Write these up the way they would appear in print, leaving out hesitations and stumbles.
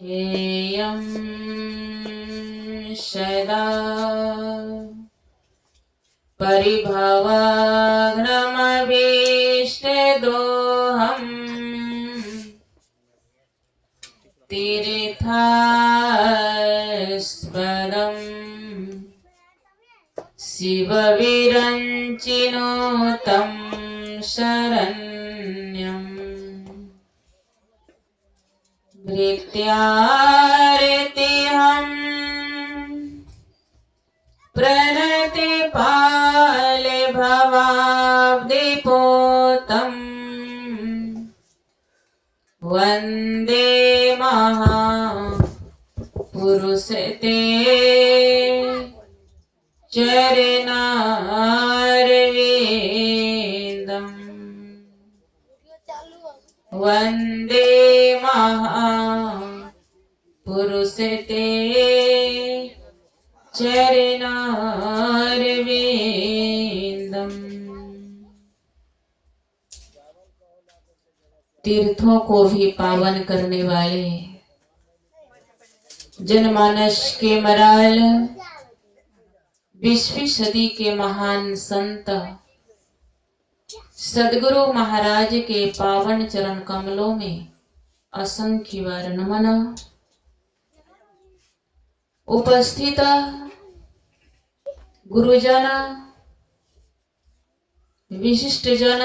हेयं सदा परिभवाग्नमभीष्टदोहम् तीर्थास्पदम् शिवविरञ्चिनो तं शरण्यम् भृत्यारतिहं प्रणतिपाले भवाब्धिपोतम् वन्दे महापुरुषे ते चरणारविन्दम् वन्दे महापुरुषे ते चरणारविन्दम्। तीर्थों को भी पावन करने वाले जनमानस के मराल 20वीं सदी के महान संत सदगुरु महाराज के पावन चरण कमलों में असंख्य बार नमन। उपस्थित गुरुजन, विशिष्ट जन,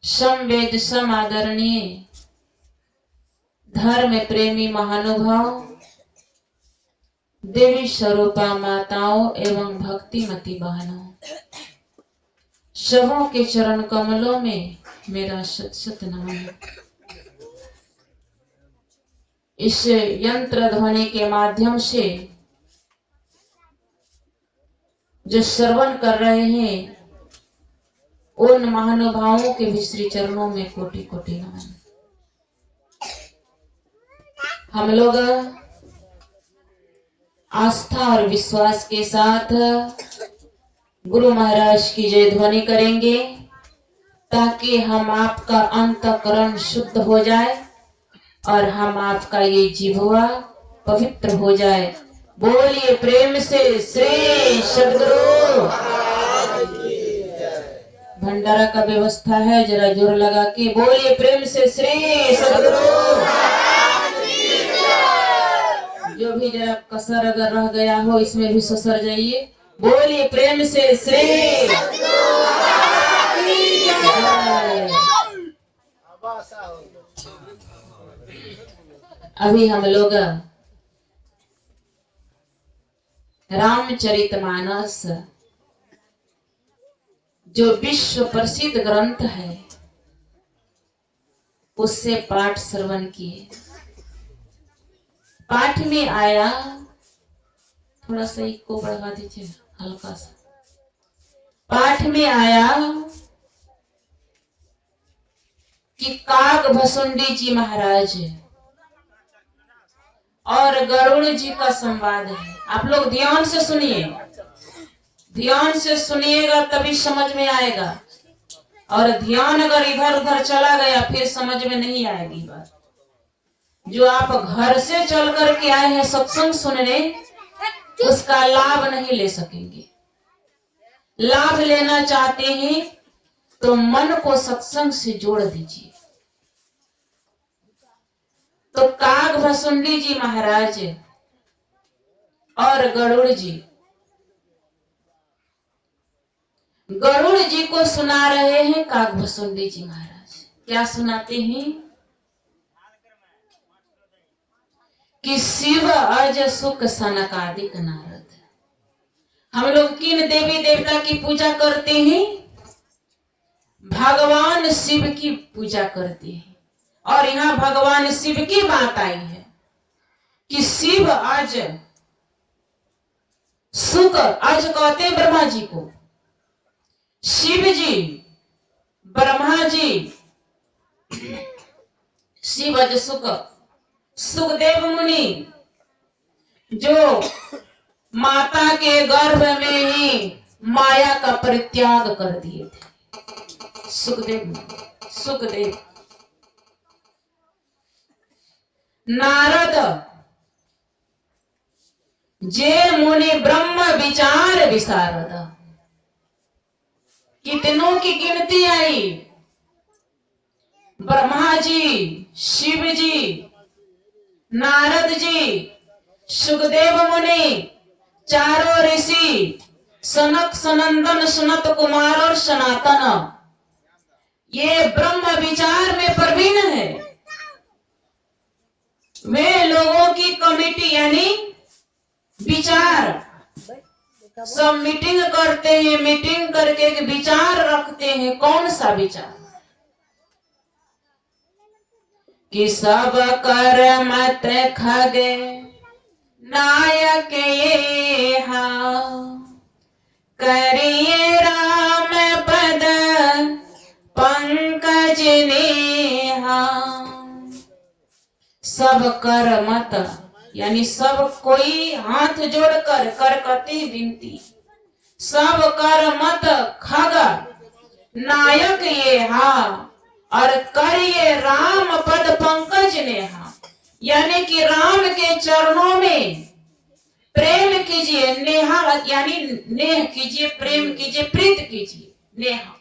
समवेद समादरणीय धर्म प्रेमी महानुभाव, देवी स्वरूपा माताओं एवं भक्तिमती बहनों, सबों के चरण कमलों में मेरा शत शत नमन। इस यंत्र ध्वनि के माध्यम से जो श्रवण कर रहे हैं उन महानुभावों के भी श्री चरणों में कोटि कोटि नमन। हम लोग आस्था और विश्वास के साथ गुरु महाराज की जय ध्वनि करेंगे ताकि हम आपका अंतःकरण शुद्ध हो जाए और हम आपका ये जिह्वा पवित्र हो जाए। बोलिए प्रेम से श्री सद्गुरु। भंडारा का व्यवस्था है, जरा जोर लगा के बोलिए प्रेम से श्री सद्गुरु। जो भी जरा कसर अगर रह गया हो इसमें भी ससर जाइए। बोलिए प्रेम से श्री। अभी हम लोग रामचरितमानस जो विश्व प्रसिद्ध ग्रंथ है उससे पाठ श्रवण किए। पाठ में आया, थोड़ा सा इसको बढ़ा दीजिए हल्का सा। पाठ में आया कि कागभसुंडी जी महाराज और गरुड़ जी का संवाद है। आप लोग ध्यान से सुनिए, ध्यान से सुनिएगा तभी समझ में आएगा, और ध्यान अगर इधर उधर चला गया फिर समझ में नहीं आएगी बात। जो आप घर से चल करके आए हैं सत्संग सुनने, उसका लाभ नहीं ले सकेंगे। लाभ लेना चाहते हैं तो मन को सत्संग से जोड़ दीजिए। तो कागभसुंडी जी महाराज और गरुड़ जी को सुना रहे हैं। कागभसुंडी जी महाराज क्या सुनाते हैं कि शिव अज सुख सनकादिक नारद। हम लोग किन देवी देवता की पूजा करते हैं? भगवान शिव की पूजा करते हैं। और यहाँ भगवान शिव की बात आई है कि शिव अज सुख, अज कहते हैं ब्रह्मा जी को, शिव जी, ब्रह्मा जी, शिव अज सुख। सुखदेव मुनि जो माता के गर्भ में ही माया का परित्याग कर दिए थे, सुखदेव। नारद जे मुनि ब्रह्म विचार विशारद। कितनों की गिनती आई, ब्रह्मा जी, शिव जी, नारद जी, सुखदेव मुनि, चारों ऋषि, सनक सनंदन सनत कुमार और सनातन, ये ब्रह्म विचार में प्रवीण है। वे लोगों की कमेटी यानी विचार, सब मीटिंग करते हैं, मीटिंग करके एक विचार रखते हैं। कौन सा विचार? कि सब कर मत खगे नायक ये करिए राम पद पंकज नेहा। सब कर मत यानी सब कोई हाथ जोड़कर करकती विनती, सब कर मत खग नायक ये और करिए राम पद पंकज नेहा, यानी कि राम के चरणों में प्रेम कीजिए। नेहा यानी नेह कीजिए, प्रेम कीजिए, प्रीत कीजिए। नेहा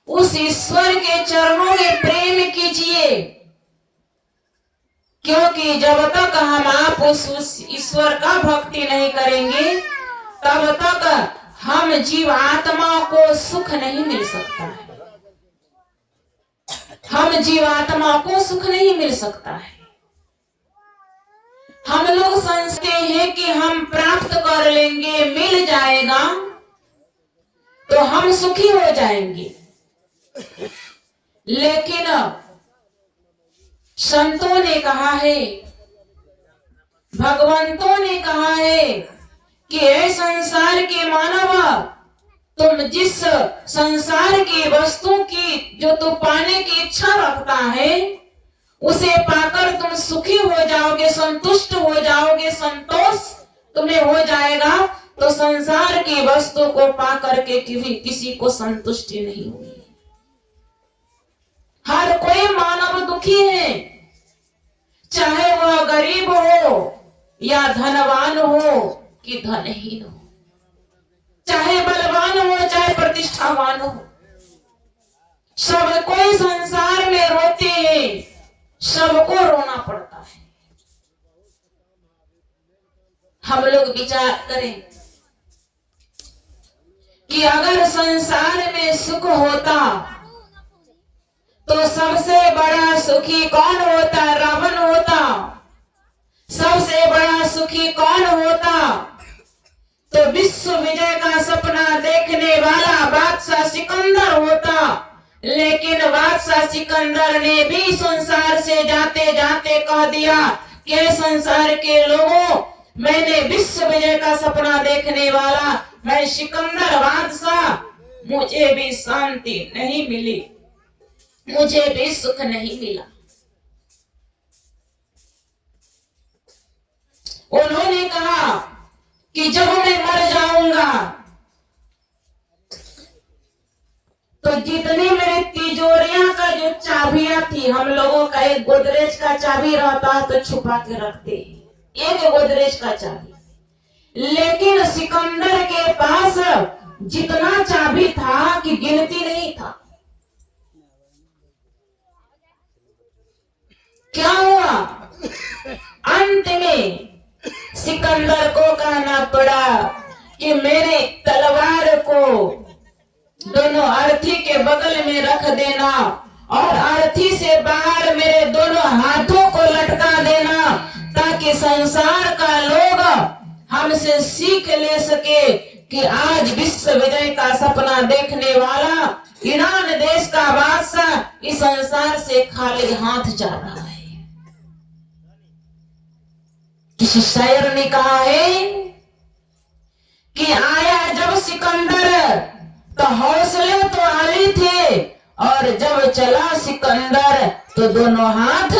उस ईश्वर के चरणों में प्रेम कीजिए, क्योंकि जब तक हम आप उस ईश्वर का भक्ति नहीं करेंगे तब तक हम जीव आत्मा को सुख नहीं मिल सकता है। हम जीवात्मा को सुख नहीं मिल सकता है। हम लोग समझते हैं कि हम प्राप्त कर लेंगे, मिल जाएगा तो हम सुखी हो जाएंगे, लेकिन संतों ने कहा है, भगवंतों ने कहा है कि हे संसार के मानव, तुम जिस संसार की वस्तु की जो तू पाने की इच्छा रखता है उसे पाकर तुम सुखी हो जाओगे, संतुष्ट हो जाओगे, संतोष तुम्हें हो जाएगा। तो संसार की वस्तु को पाकर के किसी को संतुष्टि नहीं हुई। हर कोई मानव दुखी है, चाहे वह गरीब हो या धनवान हो कि धनहीन हो, चाहे बलवान हो चाहे प्रतिष्ठावान हो, सब कोई संसार में रोते हैं, सबको रोना पड़ता है। हम लोग विचार करें कि अगर संसार में सुख होता तो सबसे बड़ा सुखी कौन होता? रावण होता। सबसे बड़ा सुखी कौन होता? तो विश्व विजय का सपना देखने वाला बादशाह सिकंदर होता। लेकिन बादशाह सिकंदर ने भी संसार से जाते जाते कह दिया कि संसार के लोगों, मैंने विश्व विजय का सपना देखने वाला मैं सिकंदर बादशाह, मुझे भी शांति नहीं मिली, मुझे भी सुख नहीं मिला। उन्होंने कहा कि जब मैं मर जाऊंगा तो जितनी मेरी तिजोरियां का जो चाबियां थी, हम लोगों का एक गोदरेज का चाबी रहता है तो छुपा के रखते हैं, एक गोदरेज का चाबी, लेकिन सिकंदर के पास जितना चाबी था कि गिनती नहीं था। क्या हुआ? अंत में सिकंदर को कहना पड़ा कि मेरे तलवार को दोनों अर्थी के बगल में रख देना और अर्थी से बाहर मेरे दोनों हाथों को लटका देना, ताकि संसार का लोग हमसे सीख ले सके कि आज विश्व विजय का सपना देखने वाला ईरान देश का बादशाह इस संसार से खाली हाथ जा रहा है। किसी शायर ने कहा है कि आया जब सिकंदर तो हौसले तो आली थे, और जब चला सिकंदर तो दोनों हाथ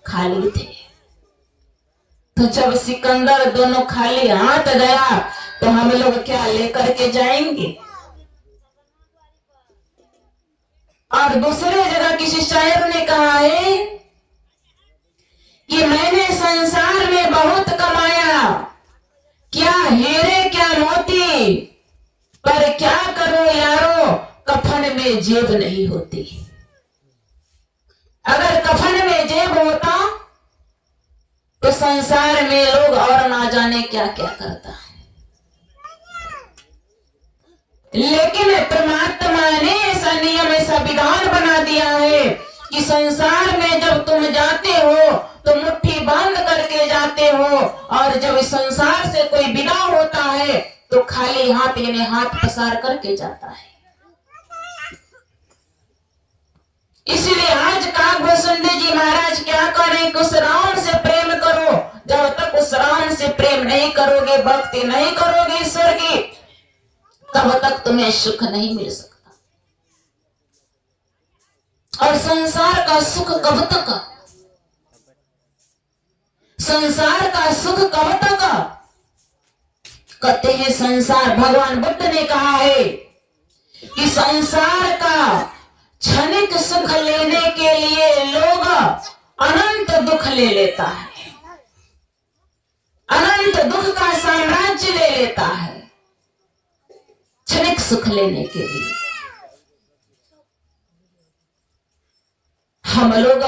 खाली थे। तो जब सिकंदर दोनों खाली हाथ गया तो हम लोग क्या लेकर के जाएंगे? और दूसरे जगह किसी शायर ने कहा है कि मैंने संसार में बहुत कमाया, क्या हीरे क्या मोती, पर क्या करूं यारो, कफन में जेब नहीं होती। अगर कफन में जेब होता तो संसार में लोग और ना जाने क्या क्या करता। लेकिन परमात्मा ने ऐसा नियम, ऐसा विधान बना दिया है कि संसार में जब तुम जाते हो तो मुट्ठी बांध करके जाते हो, और जब इस संसार से कोई विदा होता है तो खाली हाथ यानी हाथ पसार करके जाता है। इसलिए आज काकभूषुंडी जी महाराज क्या करें कि उस राम से प्रेम करो। जब तक उस राम से प्रेम नहीं करोगे, भक्ति नहीं करोगे ईश्वर की, तब तक तुम्हें सुख नहीं मिल सकता। और संसार का सुख कब तक, संसार का सुख कब तक? कहते हैं संसार, भगवान बुद्ध ने कहा है कि संसार का क्षणिक सुख लेने के लिए लोग अनंत दुख ले लेता है, अनंत दुख का साम्राज्य ले लेता है क्षणिक सुख लेने के लिए। हम लोग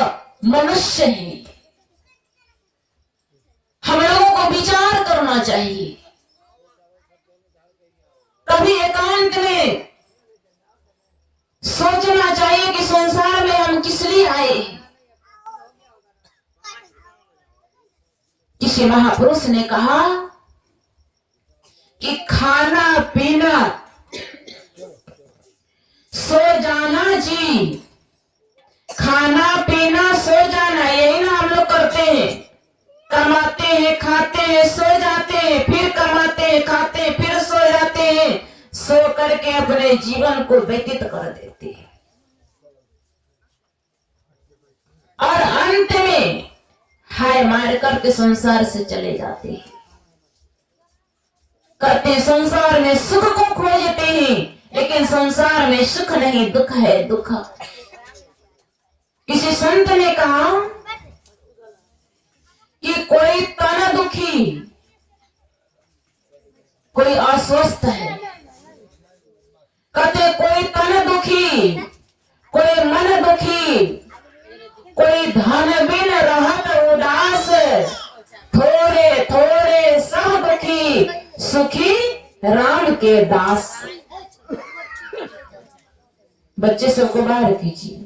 मनुष्य हैं, हम लोगों को विचार करना चाहिए। कभी एकांत में सोचना चाहिए कि संसार में हम किस लिए आए हैं। किसी महापुरुष ने कहा कि खाना पीना सो जाना जी, खाना पीना सो जाना, यही ना हम लोग करते हैं। कमाते हैं, खाते हैं, सो जाते हैं, फिर कमाते हैं, खाते हैं, फिर सो जाते हैं, सो करके अपने जीवन को व्यतीत कर देते हैं। और अंत में हाय मार करके संसार से चले जाते हैं। कहते संसार में सुख को खोजते हैं, लेकिन संसार में सुख नहीं, दुख है, दुख। किसी संत ने कहा कि कोई तन दुखी, कोई अस्वस्थ है। कहते कोई तन दुखी, कोई मन दुखी, कोई धन बिन रहत उदास, थोड़े थोड़े सब दुखी, सुखी राम के दास। बच्चे सबको बाहर कीजिए।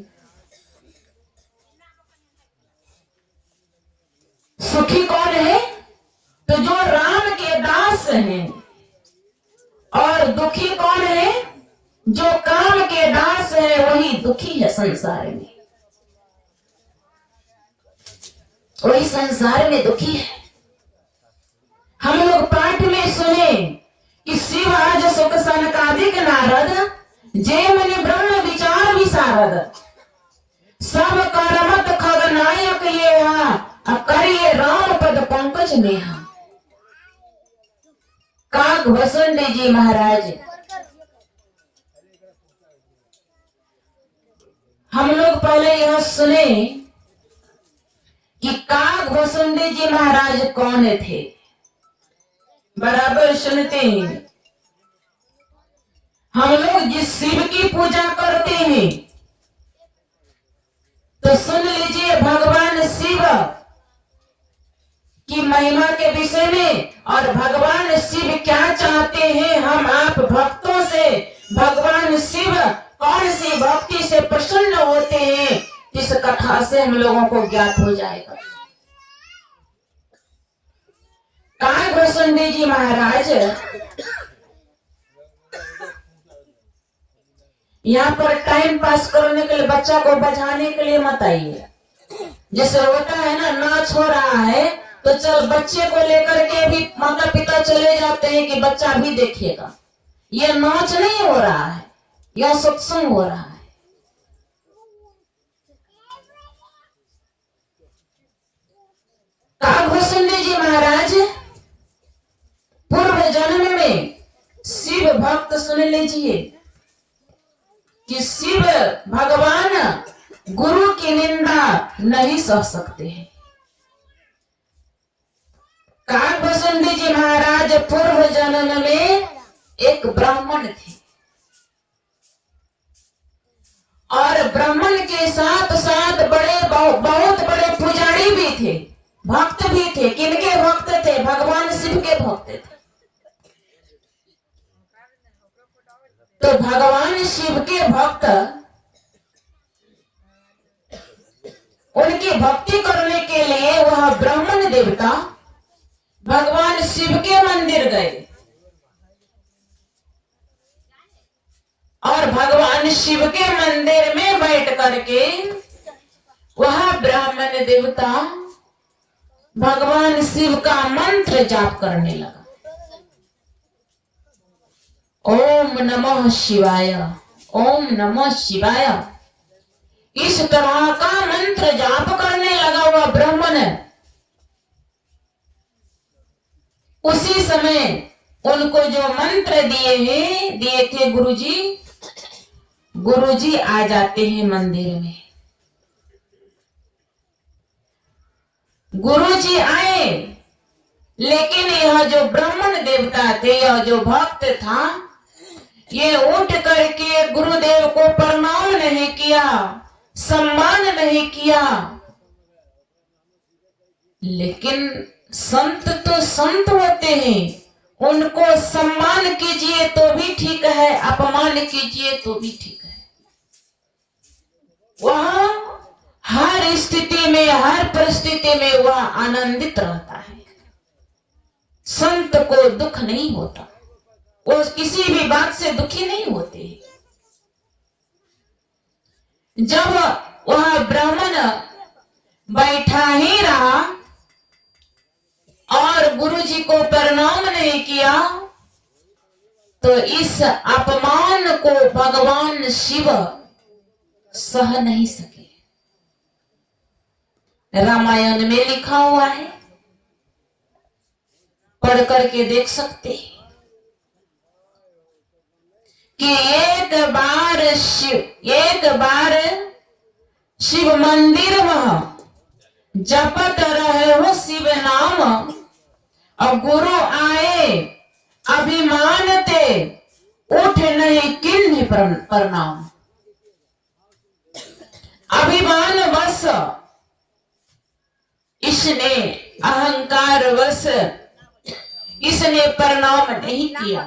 सुखी कौन है? तो जो राम के दास हैं। और दुखी कौन है? जो काम के दास है, वही दुखी है संसार में, वही संसार में दुखी है। हम लोग पाठ में सुने कि शिव आज सुख सनकादिक नारद, जे मनि ब्रह्म विचार विशारद, सब करमत खगनायक ये करिए राम पद पंकज नेहा। काकभूषुंडी जी महाराज, हम लोग पहले यह सुने कि काकभूषुंडी जी महाराज कौन थे, बराबर सुनते हैं। हम लोग जिस शिव की पूजा करते हैं तो सुन लीजिए भगवान शिव की महिमा के विषय में, और भगवान शिव क्या चाहते हैं हम आप भक्तों से। भगवान शिव कौन सी भक्ति से प्रसन्न होते हैं, इस कथा से हम लोगों को ज्ञात हो जाएगा। काकभूषुंडी जी महाराज यहाँ पर टाइम पास करने के लिए, बच्चा को बजाने के लिए मत आइए। जैसे होता है ना, नाच हो रहा है तो चल बच्चे को लेकर के भी माता पिता चले जाते हैं कि बच्चा भी देखेगा। यह नाच नहीं हो रहा है, यह सत्संग हो रहा है। काकभूषुंडी जी महाराज पूर्व जन्म में शिव भक्त, सुन लीजिए कि शिव भगवान गुरु की निंदा नहीं सह सकते हैं। काकभूषुंडी जी महाराज पूर्व जन्म में एक ब्राह्मण थे और ब्राह्मण के साथ साथ बहुत बड़े पुजारी भी थे, भक्त भी थे। किनके भक्त थे? भगवान शिव के भक्त थे। तो भगवान शिव के भक्त उनकी भक्ति करने के लिए वह ब्राह्मण देवता भगवान शिव के मंदिर गए और भगवान शिव के मंदिर में बैठ करके वह ब्राह्मण देवता भगवान शिव का मंत्र जाप करने लगा। ओम नमः शिवाय, ओम नमः शिवाय, इस तरह का मंत्र जाप करने लगा हुआ ब्राह्मण। उसी समय उनको जो मंत्र दिए थे गुरुजी आ जाते हैं मंदिर में। गुरुजी आए, लेकिन यह जो ब्राह्मण देवता थे, यह जो भक्त था, ये उठ करके गुरुदेव को प्रणाम नहीं किया, सम्मान नहीं किया। लेकिन संत तो संत होते हैं, उनको सम्मान कीजिए तो भी ठीक है, अपमान कीजिए तो भी ठीक है। वह हर स्थिति में, हर परिस्थिति में वह आनंदित रहता है। संत को दुख नहीं होता, वो किसी भी बात से दुखी नहीं होते। जब वह ब्राह्मण बैठा ही रहा और गुरुजी को प्रणाम नहीं किया, तो इस अपमान को भगवान शिव सह नहीं सके। रामायण में लिखा हुआ है, पढ़ करके देख सकते हैं कि एक बार शिव मंदिर में जपत रहे हो शिव नाम, और गुरु आए अभिमान ते उठ नहीं किन्हीं प्रणाम। अभिमान वश इसने, अहंकार वश इसने प्रणाम नहीं किया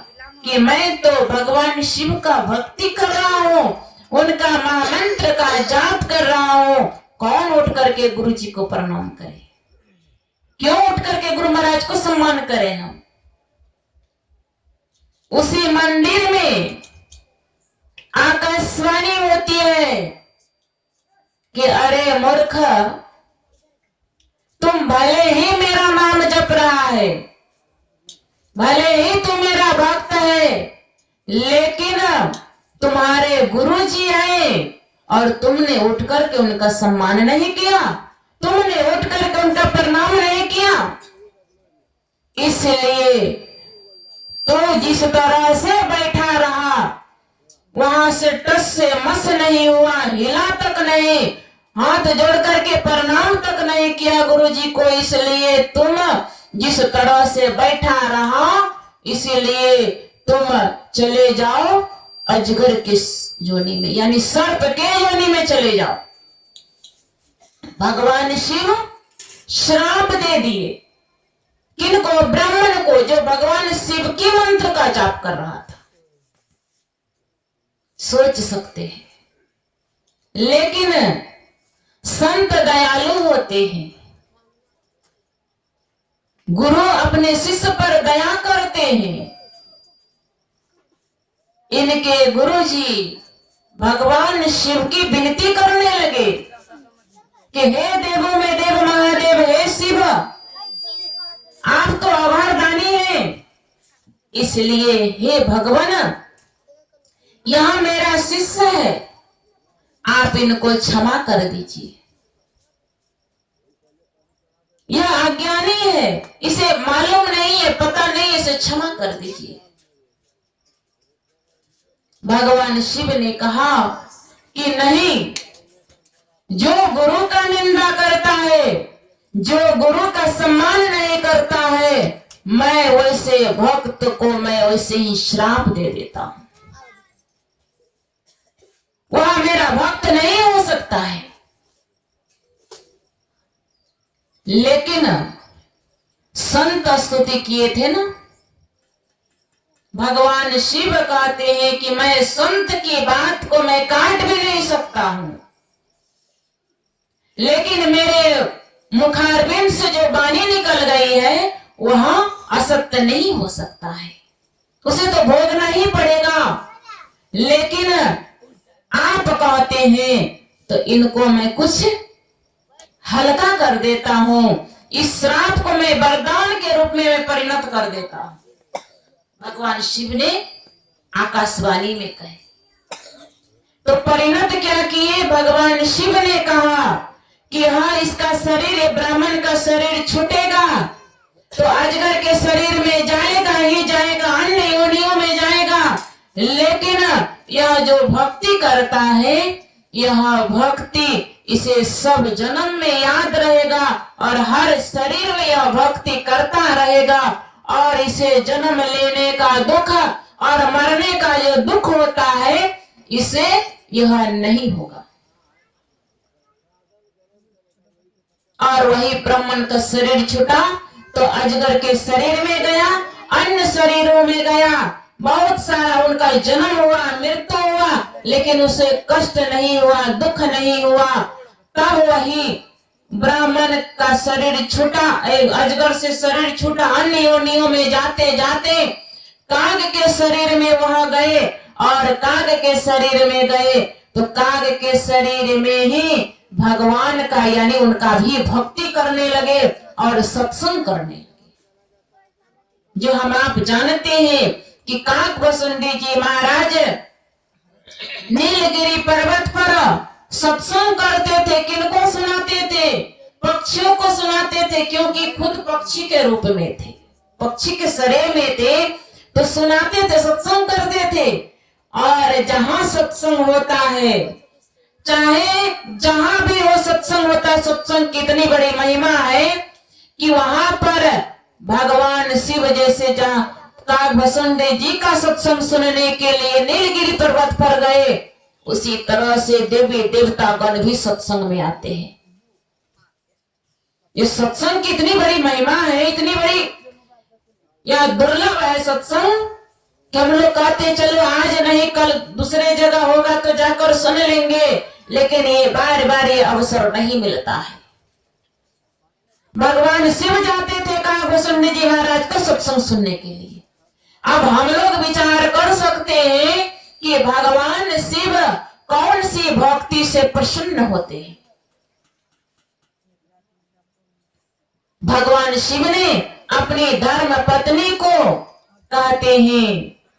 कि मैं तो भगवान शिव का भक्ति कर रहा हूँ, उनका महामंत्र का जाप कर रहा हूँ। कौन उठ करके गुरु जी को प्रणाम करे? क्यों उठ करके गुरु महाराज को सम्मान करें हम? उसी मंदिर में आकाशवाणी होती है कि अरे मूर्ख, तुम भले ही मेरा नाम जप रहा है, भले ही तू मेरा भक्त है, लेकिन तुम्हारे गुरुजी आए और तुमने उठ करके उनका सम्मान नहीं किया, तुमने उठ करके उनका प्रणाम नहीं किया। इसलिए तो जिस तरह से बैठा रहा, वहां से टस से मस नहीं हुआ, हिला तक नहीं, हाथ जोड़ करके प्रणाम तक नहीं किया गुरुजी को। इसलिए तुम जिस तरह से बैठा रहा, इसीलिए तुम चले जाओ अजगर की योनि में, यानी सर्प के योनि में चले जाओ। भगवान शिव श्राप दे दिए। किनको? ब्राह्मण को, जो भगवान शिव के मंत्र का जाप कर रहा था। सोच सकते हैं। लेकिन संत दयालु होते हैं, गुरु अपने शिष्य पर दया करते हैं। इनके गुरुजी भगवान शिव की विनती करने लगे कि हे देवों में देव महादेव, हे शिव, आप तो अभरदानी हैं, इसलिए हे भगवान, यहां मेरा शिष्य है, आप इनको क्षमा कर दीजिए। यह अज्ञानी है, इसे मालूम नहीं है, पता नहीं, इसे क्षमा कर दीजिए। भगवान शिव ने कहा कि नहीं, जो गुरु का निंदा करता है, जो गुरु का सम्मान नहीं करता है, मैं वैसे भक्त को मैं वैसे ही श्राप दे देता हूं। वह मेरा भक्त नहीं हो सकता है। लेकिन संत स्तुति किए थे ना, भगवान शिव कहते हैं कि मैं संत की बात को मैं काट भी नहीं सकता हूं, लेकिन मेरे मुखारबिंद से जो वाणी निकल गई है वह असत्य नहीं हो सकता है, उसे तो भोगना ही पड़ेगा। लेकिन आप कहते हैं तो इनको मैं कुछ हल्का कर देता हूं, इस श्राप को मैं वरदान के रूप में मैं परिणत कर देता हूं। भगवान शिव ने आकाशवाणी में कहे तो परिणत क्या किए, भगवान शिव ने कहा कि हाँ, इसका शरीर, ब्राह्मण का शरीर छूटेगा तो अजगर के शरीर में जाएगा ही जाएगा, अन्य योनियों में जाएगा। लेकिन यह जो भक्ति करता है, यह भक्ति इसे सब जन्म में याद रहेगा और हर शरीर में यह भक्ति करता रहेगा, और इसे जन्म लेने का दुख और मरने का जो दुख होता है, इसे यह नहीं होगा। और वही ब्राह्मण का शरीर छूटा तो अजगर के शरीर में गया, अन्य शरीरों में गया, बहुत सारा उनका जन्म हुआ, मृत्यु हुआ, लेकिन उसे कष्ट नहीं हुआ, दुख नहीं हुआ। तब वही ब्राह्मण का शरीर छूटा, अजगर से शरीर छूटा, अन्य योनियों में जाते जाते काग के शरीर में वह गए, और काग के शरीर में गए तो काग के शरीर में ही भगवान का यानी उनका भी भक्ति करने लगे और सत्संग करने लगे। जो हम आप जानते हैं कि काकभूषुंडी जी महाराज नीलगिरी पर्वत पर सत्संग करते थे। किनको सुनाते थे? पक्षियों को सुनाते थे, क्योंकि खुद पक्षी के रूप में थे, पक्षी के शरीर में थे, तो सुनाते थे, सत्संग करते थे। और जहां सत्संग होता है, चाहे जहां भी हो सत्संग होता है, सत्संग की इतनी बड़ी महिमा है कि वहां पर भगवान शिव जैसे जहां काकभूषुंडी जी का सत्संग सुनने के लिए नीलगिरी पर्वत पर गए, उसी तरह से देवी देवता गण भी सत्संग में आते हैं। ये सत्संग की इतनी बड़ी महिमा है, इतनी बड़ी यह दुर्लभ है सत्संग कि हम लोग कहते चलो आज नहीं कल दूसरे जगह होगा तो जाकर सुन लेंगे, लेकिन ये बार बार ये अवसर नहीं मिलता है। भगवान शिव जाते थे काकभूषुंडी जी महाराज का सत्संग सुनने के लिए। अब हम लोग विचार कर सकते हैं कि भगवान शिव कौन सी भक्ति से प्रसन्न होते हैं। भगवान शिव ने अपनी धर्म पत्नी को कहते हैं,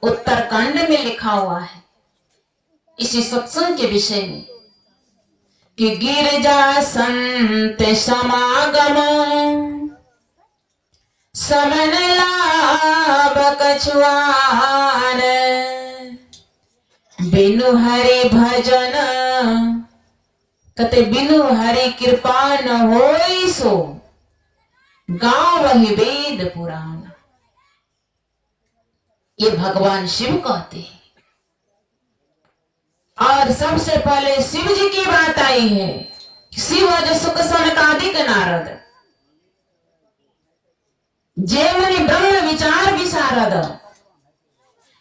उत्तरकांड में लिखा हुआ है इसी सत्संग के विषय में कि गिरजा संत समागम समन लाभ कछुआन, बिनु हरि भजन, कहते बिनु हरि कृपा न होई सो, गाँव वही वेद पुराण। ये भगवान शिव कहते हैं। और सबसे पहले शिव जी की बात आई है। शिव जो सुख सनकादिक नारद, जेमनि ब्रह्म विचार विशारद,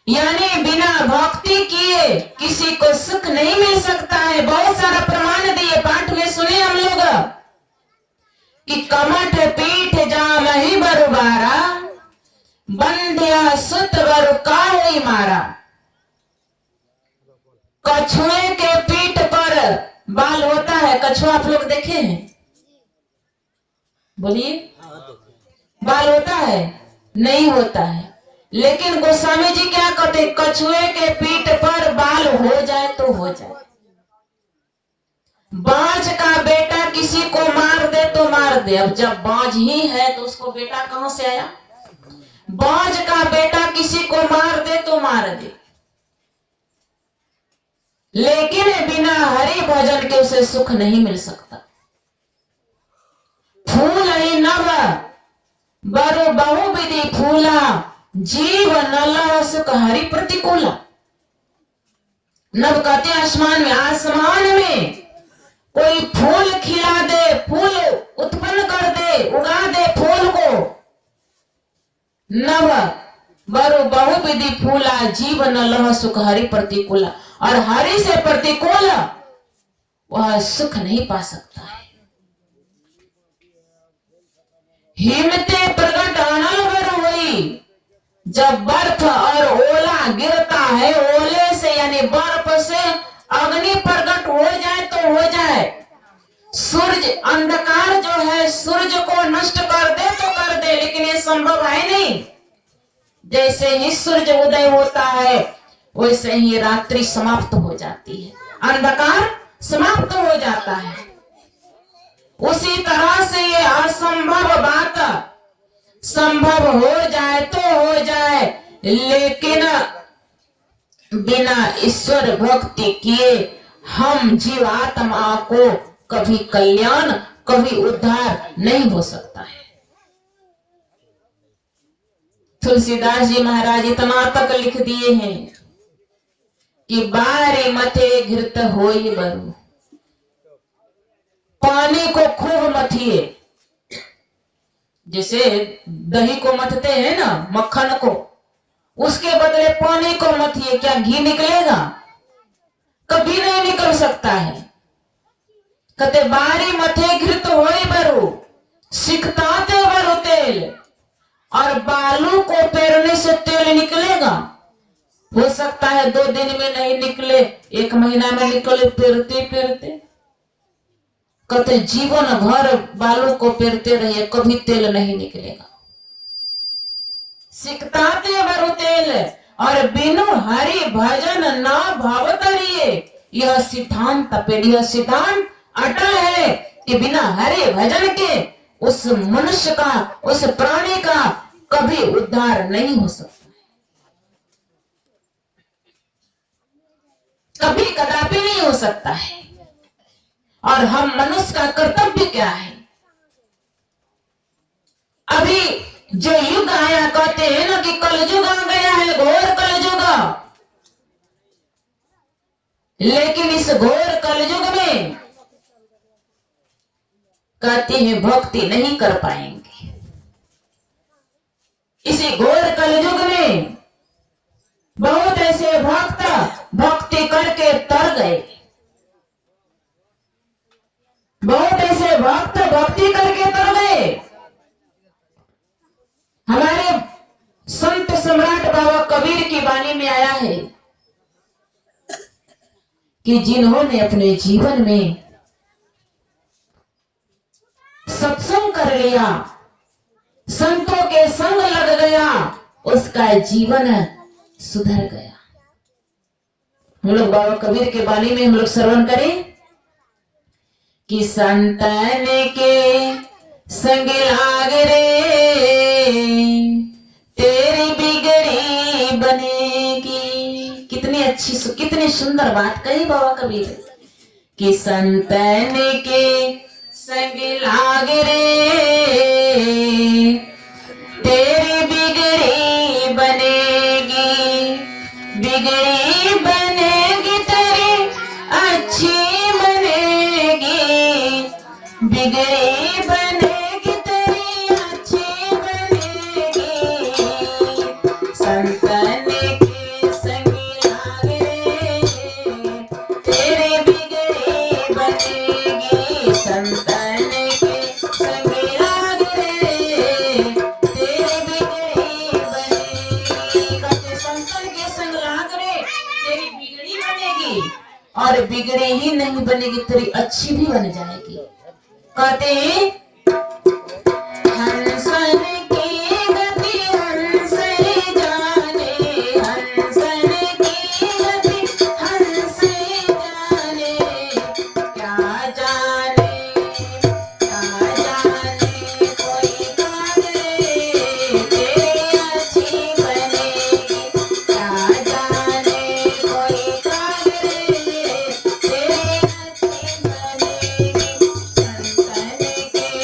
यानी बिना भक्ति किए किसी को सुख नहीं मिल सकता है। बहुत सारा प्रमाण दिए, पाठ में सुने हम लोग कि कमठ पीठ जामहि बरुबारा, बंध्या सुत वर काहुई मारा। कछुए के पीठ पर बाल होता है, कछुआ आप लोग देखे हैं? बोलिए, बाल होता है? नहीं होता है। लेकिन गोस्वामी जी क्या कहते, कछुए के पीठ पर बाल हो जाए तो हो जाए। बाज का बेटा किसी को मार दे तो मार दे। अब जब बाज ही है तो उसको बेटा कहां से आया? बाज का बेटा किसी को मार दे तो मार दे, लेकिन बिना हरि भजन के उसे सुख नहीं मिल सकता। फूल ही नव बरु बहुविधि फूला, जीव नल सुख हरि प्रतिकूला। नव कहते आसमान में, आसमान में कोई फूल खिला दे, फूल उत्पन्न कर दे, उगा दे फूल को। नव बरु बहुविधि फूला, जीव नल सुख हरि प्रतिकूला। और हरि से प्रतिकूल वह सुख नहीं पा सकता है। हिमते प्रगट अनल बर हुई, जब बर्फ और ओला गिरता है, ओले से यानी बर्फ से अग्नि प्रकट हो जाए तो हो जाए। सूर्य अंधकार जो है सूर्य को नष्ट कर दे तो कर दे, लेकिन ये संभव है नहीं। जैसे ही सूर्य उदय होता है वैसे ही रात्रि समाप्त हो जाती है, अंधकार समाप्त हो जाता है। उसी तरह से ये असंभव बात संभव हो जाए तो हो जाए, लेकिन बिना ईश्वर भक्ति किए हम जीवात्मा को कभी कल्याण कभी उद्धार नहीं हो सकता है। तुलसीदास जी महाराज इतना तक लिख दिए हैं कि बारे मथे घृत होई बरु, पानी को खूब मथिए। जैसे दही को मथते हैं ना, मक्खन को, उसके बदले पानी को मथिए, क्या घी निकलेगा? कभी नहीं निकल सकता है। कहते बारी मथे घृत होई बरु, सिखताते बरु तेल। और बालू को पेरने से तेल निकलेगा? हो सकता है 2 दिन में नहीं निकले, 1 महीना में निकले, पेरते पेरते। कहते जीवन भर बालू को पेरते रहिए, कभी तेल नहीं निकलेगा। सिकताते बरु तेल, और बिनु हरि भजन ना भाव तरिए। यह सिद्धांत यह सिद्धांत अटल है कि बिना हरि भजन के उस मनुष्य का, उस प्राणी का कभी उद्धार नहीं हो सकता, कभी कदापि नहीं हो सकता है। और हम मनुष्य का कर्तव्य क्या है? अभी जो युग आया, कहते हैं ना कि कलयुग आ गया है, घोर कलयुग। लेकिन इस घोर कलयुग में कहते हैं भक्ति नहीं कर पाएंगे। इसी घोर कलयुग में बहुत ऐसे भक्त भक्ति करके तर गए, बहुत ऐसे भक्त भक्ति करके तर गए। हमारे संत सम्राट बाबा कबीर की वाणी में आया है कि जिन्होंने अपने जीवन में सत्संग कर लिया, संतों के संग लग गया, उसका जीवन सुधर गया। हम लोग बाबा कबीर के वाणी में हम लोग श्रवण करें कि संतन के संग लाग रे, तेरी बिगड़ी बनेगी। कितनी अच्छी कितनी सुंदर बात कही बाबा कबीर कि संतन के संग लाग रे, तेरी बिगड़ी बनेगी, बिगड़ी बनेगी तेरी अच्छी बनेगी, बिगड़ी बनेगी तेरी अच्छी बनेगी। संतन के संग लाग रे, तेरी बिगड़ी बनेगी, संतन के संग लाग रे, तेरी बिगड़ी बनेगी। कहते संतन के संग लाग रे, तेरी बिगड़ी बनेगी, और बिगड़ी ही नहीं बनेगी, तेरी अच्छी भी बन जाएगी। कहते हंसन की गति हंस जाने, हंसन की गति हंस जाने, क्या जाने कोई कागरे, तेरी अच्छी बनेगी, क्या जाने कोई कागरे, तेरी अच्छी बनेगी। संतन के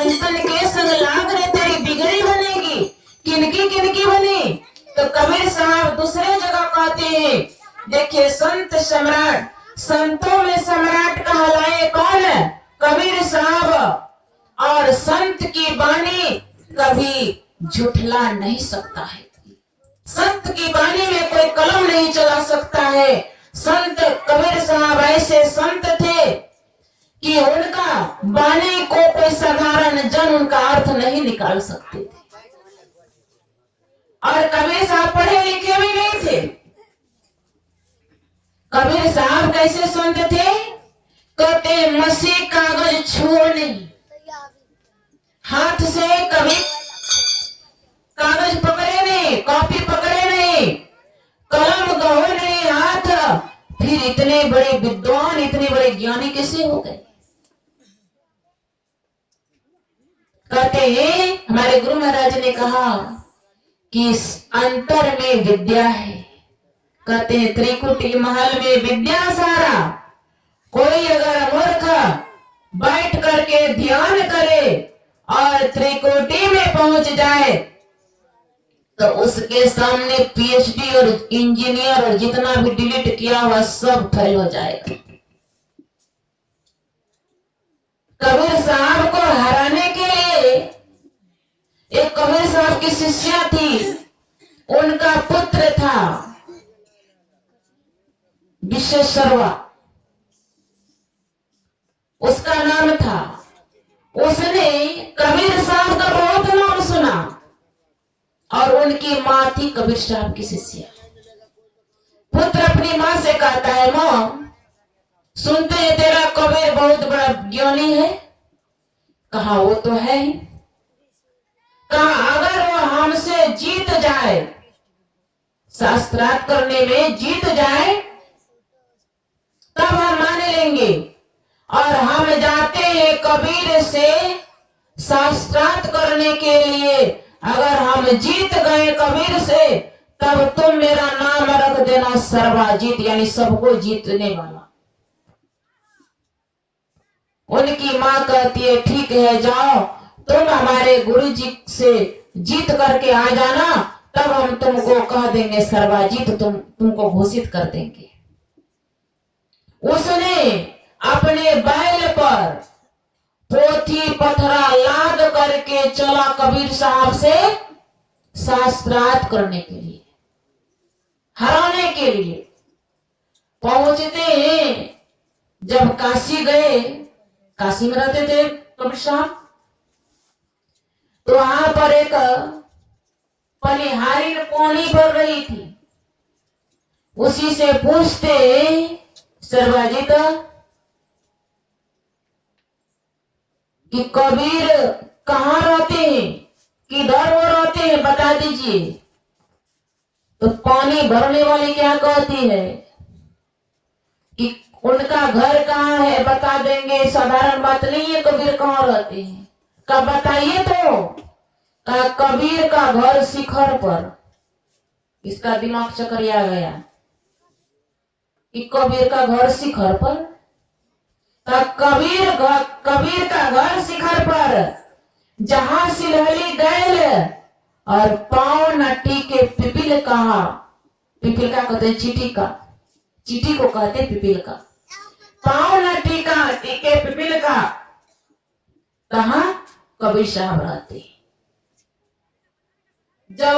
संतन के संग लाग रे तेरी बिगड़ी बनेगी। किनकी किनकी बनी? तो कबीर साहब दूसरे जगह कहते हैं, देखिए संत सम्राट, संतों में सम्राट कहलाए कौन? कबीर साहब। और संत की वाणी कभी झुठला नहीं सकता है। संत की वाणी में कोई कलम नहीं चला सकता है। संत कबीर साहब ऐसे संत थे कि उनका वाणी को कोई साधारण जन उनका अर्थ नहीं निकाल सकते थे। और कबीर साहब पढ़े लिखे भी नहीं थे। कबीर साहब कैसे संत थे? कहते मसी कागज छुओ नहीं, हाथ से कभी कागज पकड़े नहीं, कॉपी पकड़े नहीं, कलम गहो नहीं हाथ। फिर इतने बड़े विद्वान, इतने बड़े ज्ञानी कैसे हो गए? कहते हैं हमारे गुरु महाराज ने कहा कि इस अंतर में विद्या है। कहते हैं त्रिकुटी महल में विद्या सारा। कोई अगर मूर्ख बैठ करके ध्यान करे और त्रिकोटि में पहुंच जाए तो उसके सामने पीएचडी और इंजीनियर और जितना भी डिलीट किया हुआ सब फेल हो जाएगा। कबीर साहब को हराने के लिए एक कबीर साहब की शिष्या थी, उनका पुत्र था विश्वेश्वरवा, उसका नाम था। उसने कबीर साहब का बहुत नाम सुना और उनकी माँ थी कबीर साहब की शिष्या। पुत्र अपनी माँ से कहता है, माँ सुनते हैं तेरा कबीर बहुत बड़ा ज्ञानी है। कहा वो तो है ही। कहा अगर वो हमसे जीत जाए, शास्त्रार्थ करने में जीत जाए तब हम मान लेंगे। और हम जाते हैं कबीर से शास्त्रार्थ करने के लिए, अगर हम जीत गए कबीर से तब तुम मेरा नाम रख देना सर्वाजीत, यानी सबको जीतने वाला। उनकी माँ कहती है ठीक है, जाओ तुम हमारे गुरु जी से जीत करके आ जाना, तब हम तुमको कह देंगे सर्वाजीत, तुमको घोषित कर देंगे। उसने अपने बैल पर पोथी पथरा लाद करके चला कबीर साहब से शास्त्रार्थ करने के लिए, हराने के लिए। पहुंचते हैं जब काशी गए, काशी में रहते थे कबीर साहब, तो वहां पर एक पनिहारी पानी भर रही थी। उसी से पूछते सर्वाजीत कि कबीर कहाँ रहते हैं, किधर वो रहते हैं, बता दीजिए। तो पानी भरने वाली क्या कहती है कि उनका घर कहाँ है, बता देंगे। साधारण बात नहीं है कबीर कहाँ रहते हैं। कब बताइए तो कबीर का घर शिखर पर। इसका दिमाग चकरिया गया कि कबीर का घर शिखर पर। कबीर का घर शिखर पर, जहां सिलहली गैल और पांव न टीके पिपील कहा। पिपील का कहते हैं चीटी का, चीटी को कहते हैं पिपील का। पांव न टीका टीके पिपील का, कहा कबीर साहब रहते। जब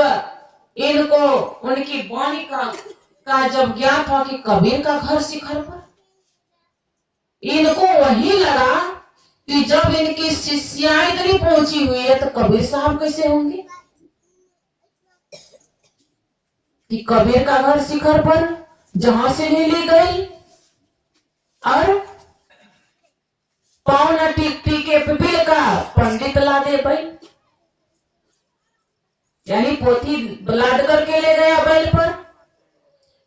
इनको उनकी वाणी का जब ज्ञात हुआ कि कबीर का घर शिखर पर, इनको वही लगा कि जब इनकी शिष्या इतनी पहुंची हुई है तो कबीर साहब कैसे होंगे। कि कबीर का घर शिखर पर, जहां से ली गई और पावना टिकटी के पिपील का पंडित ला दे भाई, यानी पोथी लाद करके ले गया बैल पर।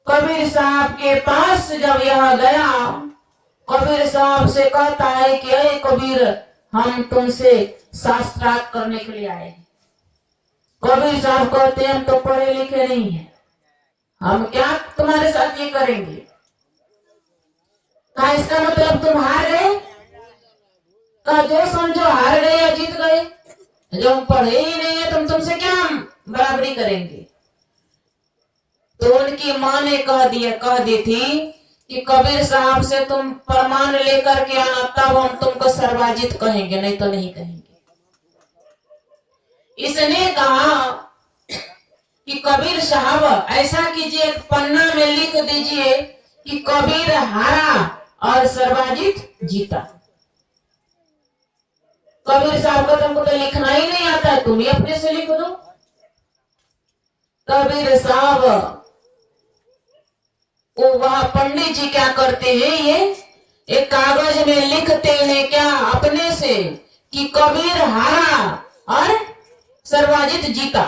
कबीर साहब के पास जब यह गया, कबीर साहब से कहता है कि अरे कबीर, हम तुमसे शास्त्रार्थ करने के लिए आए हैं। कबीर साहब कहते हैं हम तो पढ़े लिखे नहीं है, हम क्या तुम्हारे साथ ये करेंगे। कहा इसका मतलब तुम हार गए। कहा जो समझो हार गए या जीत गए जो हम पढ़े ही नहीं है तुम तुमसे क्या हम बराबरी करेंगे। तो उनकी माँ ने कह दी थी कि कबीर साहब से तुम प्रमाण लेकर के आना, तब हम तुमको सर्वाजित कहेंगे, नहीं तो नहीं कहेंगे। इसने कहा कि कबीर साहब ऐसा कीजिए, एक पन्ना में लिख दीजिए कि कबीर हारा और सर्वाजित जीता। कबीर साहब का तुमको तो लिखना ही नहीं आता है, तुम ही अपने से लिख दो। कबीर साहब वो वह पंडित जी क्या करते हैं, ये एक कागज में लिखते हैं क्या अपने से कि कबीर हारा और सर्वाजित जीता।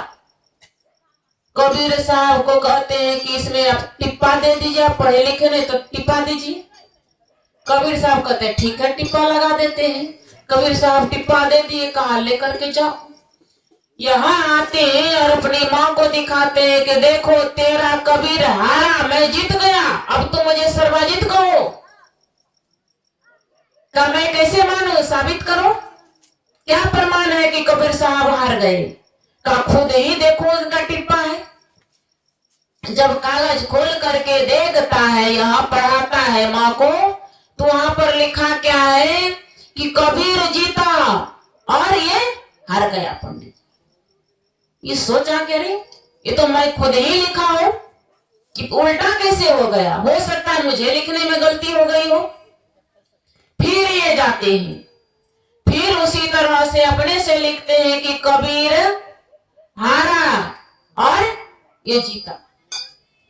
कबीर साहब को कहते हैं कि इसमें आप टिप्पा दे दीजिए, आप पढ़े लिखे नहीं तो टिप्पा दीजिए। कबीर साहब कहते हैं ठीक है, टिप्पा लगा देते हैं। कबीर साहब टिप्पा दे दिए, कहा लेकर के जाओ। यहाँ आते हैं और अपनी माँ को दिखाते हैं कि देखो तेरा कबीर हारा, मैं जीत गया, अब तुम मुझे सर्वाजित कहो। का मैं कैसे मानूं, साबित करो, क्या प्रमाण है कि कबीर साहब हार गए। का खुद ही देखो उनका टिप्पा है। जब कागज खोल करके देखता है, यहाँ पढ़ाता है माँ को, तो वहां पर लिखा क्या है कि कबीर जीता और ये हार गया। पंडित ये सोचा क्या रे, ये तो मैं खुद ही लिखा हूं, कि उल्टा कैसे हो गया, हो सकता है मुझे लिखने में गलती हो गई हो। फिर ये जाते हैं, फिर उसी तरह से अपने से लिखते हैं कि कबीर हारा और ये जीता।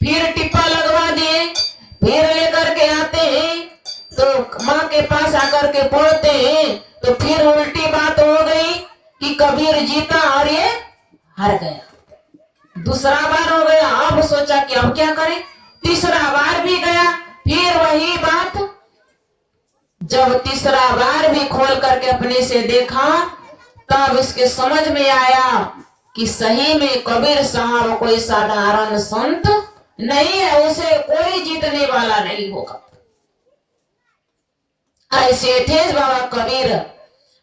फिर टिप्पा लगवा दिए, फिर लेकर के आते हैं, तो माँ के पास आकर के पढ़ते हैं, तो फिर उल्टी बात हो गई कि कबीर जीता और ये हार गया। दूसरा बार हो गया, अब सोचा कि अब क्या करें। तीसरा बार भी गया, फिर वही बात। जब तीसरा बार भी खोल करके अपने से देखा, तब इसके समझ में आया कि सही में कबीर साहब कोई साधारण संत नहीं है, उसे कोई जीतने वाला नहीं होगा। ऐसे थे बाबा कबीर।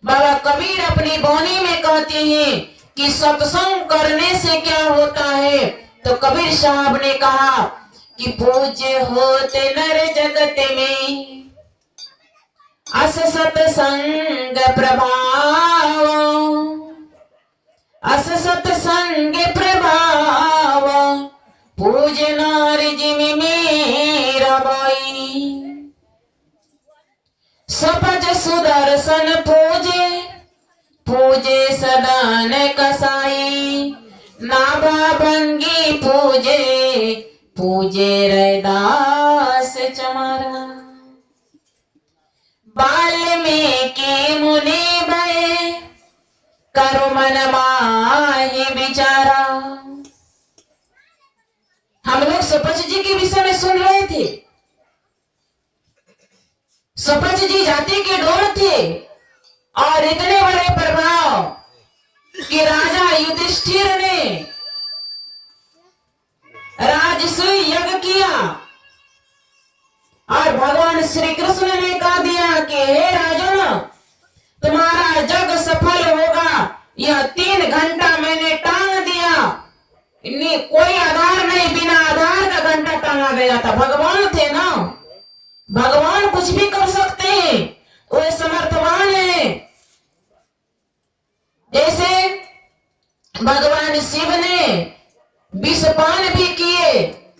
बाबा कबीर अपनी वाणी में कहते हैं कि सत्संग करने से क्या होता है। तो कबीर साहब ने कहा कि पूज्य होते नर जगत में अस सत्संग प्रभाव, अस सत्संग प्रभाव, पूज नार जिमि मेरा बाई। सपज सुदर्शन पूजे, पूजे सदान कसाई, नाभा भंगी पूजे, पूजे रैदास चमारा। वाल्मीकि मुनि भय, करो मन माहि विचारा। हम लोग सपज जी के विषय में सुन रहे थे। सपज जी जाति के डोल थे और इतने बड़े प्रभाव कि राजा युधिष्ठिर ने राजसूय यज्ञ किया और भगवान श्री कृष्ण ने कहा दिया कि हे राजन, तुम्हारा यज्ञ सफल होगा। यह 3 घंटा मैंने टांग दिया, कोई आधार नहीं, बिना आधार का घंटा टांगा गया था। भगवान थे ना, भगवान कुछ भी कर सकते हैं, वो समर्थवान है। जैसे भगवान शिव ने विषपान भी किए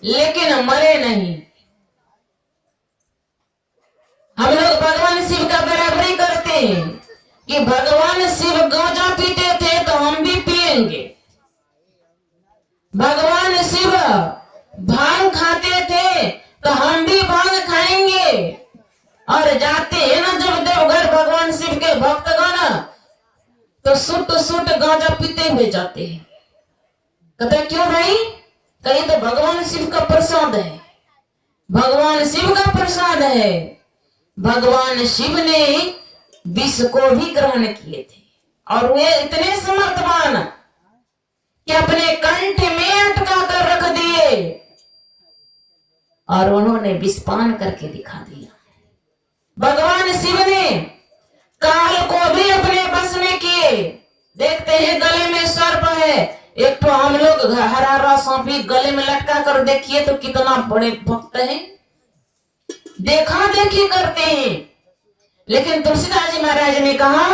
लेकिन मरे नहीं। हम लोग भगवान शिव का बराबरी करते हैं कि भगवान शिव गांजा पीते थे तो हम भी पिएंगे। भगवान शिव भांग खाते थे तो हम भी भांग खाएंगे। और जाते हैं ना जब देवघर भगवान शिव के भक्तगण, तो सुट गांजा पीते हुए जाते हैं। कहते क्यों भाई, कहीं तो भगवान शिव का प्रसाद है, भगवान शिव का प्रसाद है। भगवान शिव ने विष को भी ग्रहण किए थे और वे इतने समर्थवान कि अपने कंठ में अटका कर रख दिए और उन्होंने विषपान करके दिखा दिया। भगवान शिव ने काल को भी अपने बस में किए। देखते हैं है। एक तो हम लोग हरा हरा सौंपी गले में लटका कर देखिए तो कितना बड़े भक्त हैं, देखा देखी करते हैं। लेकिन तुलसीदास जी महाराज ने कहा